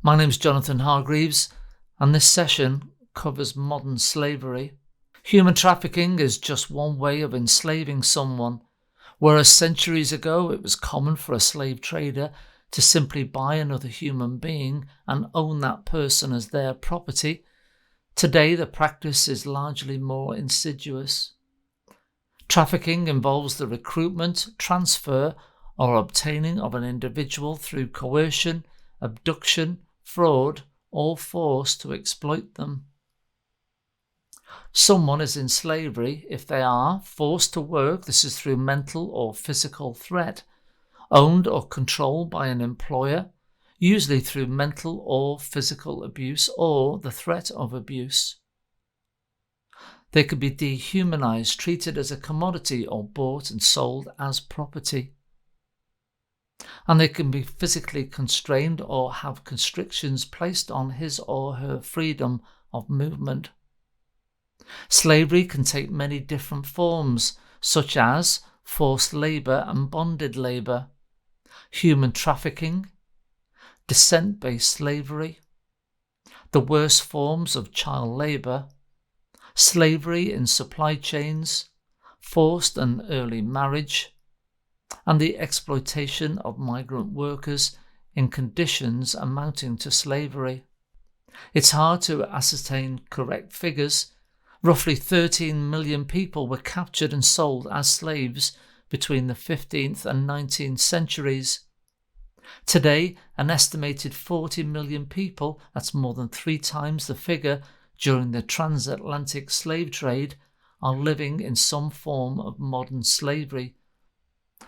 My name is Jonathan Hargreaves, and this session covers modern slavery. Human trafficking is just one way of enslaving someone. Whereas centuries ago it was common for a slave trader to simply buy another human being and own that person as their property, today the practice is largely more insidious. Trafficking involves the recruitment, transfer, or obtaining of an individual through coercion, abduction, fraud, or force to exploit them. Someone is in slavery if they are forced to work, this is through mental or physical threat, owned or controlled by an employer, usually through mental or physical abuse or the threat of abuse. They could be dehumanized, treated as a commodity, or bought and sold as property. And they can be physically constrained or have constrictions placed on his or her freedom of movement. Slavery can take many different forms, such as forced labour and bonded labour, human trafficking, descent-based slavery, the worst forms of child labour, slavery in supply chains, forced and early marriage, and the exploitation of migrant workers in conditions amounting to slavery. It's hard to ascertain correct figures. Roughly 13 million people were captured and sold as slaves between the 15th and 19th centuries. Today, an estimated 40 million people, that's more than 3 times the figure during the transatlantic slave trade, are living in some form of modern slavery.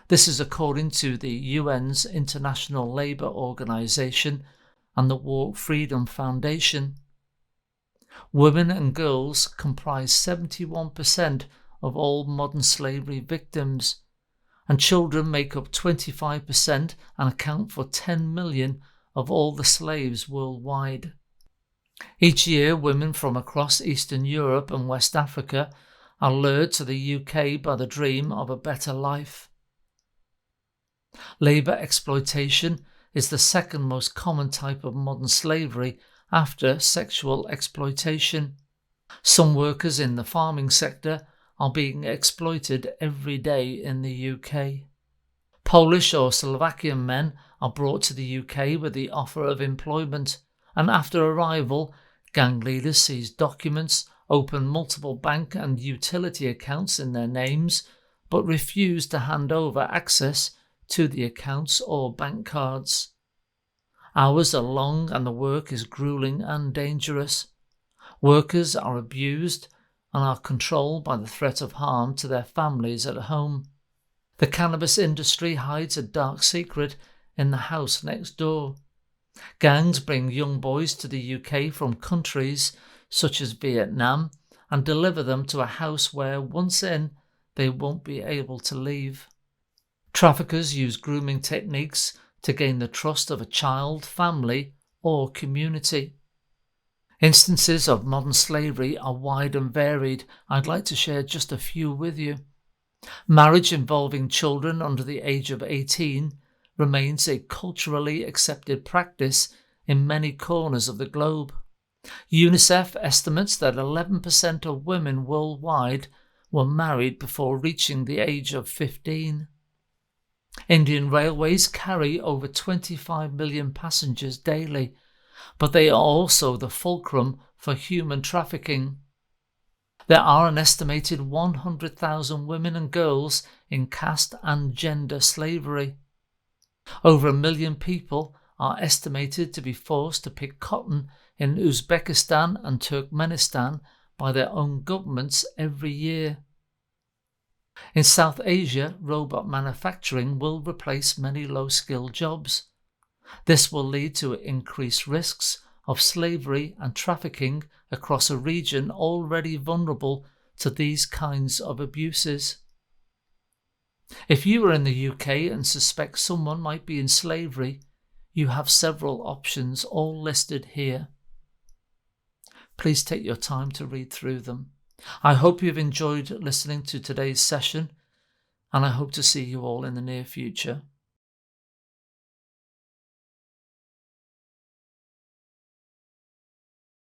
This is according to the UN's International Labour Organization and the War Freedom Foundation. Women and girls comprise 71% of all modern slavery victims, and children make up 25% and account for 10 million of all the slaves worldwide. Each year, women from across Eastern Europe and West Africa are lured to the UK by the dream of a better life. Labour exploitation is the second most common type of modern slavery after sexual exploitation. Some workers in the farming sector are being exploited every day in the UK. Polish or Slovakian men are brought to the UK with the offer of employment, and after arrival, gang leaders seize documents, open multiple bank and utility accounts in their names, but refuse to hand over access to the accounts or bank cards. Hours are long and the work is grueling and dangerous. Workers are abused and are controlled by the threat of harm to their families at home. The cannabis industry hides a dark secret in the house next door. Gangs bring young boys to the UK from countries such as Vietnam and deliver them to a house where, once in, they won't be able to leave. Traffickers use grooming techniques to gain the trust of a child, family, or community. Instances of modern slavery are wide and varied. I'd like to share just a few with you. Marriage involving children under the age of 18 remains a culturally accepted practice in many corners of the globe. UNICEF estimates that 11% of women worldwide were married before reaching the age of 15. Indian railways carry over 25 million passengers daily, but they are also the fulcrum for human trafficking. There are an estimated 100,000 women and girls in caste and gender slavery. Over 1 million people are estimated to be forced to pick cotton in Uzbekistan and Turkmenistan by their own governments every year. In South Asia, robot manufacturing will replace many low-skilled jobs. This will lead to increased risks of slavery and trafficking across a region already vulnerable to these kinds of abuses. If you are in the UK and suspect someone might be in slavery, you have several options, all listed here. Please take your time to read through them. I hope you've enjoyed listening to today's session, and I hope to see you all in the near future.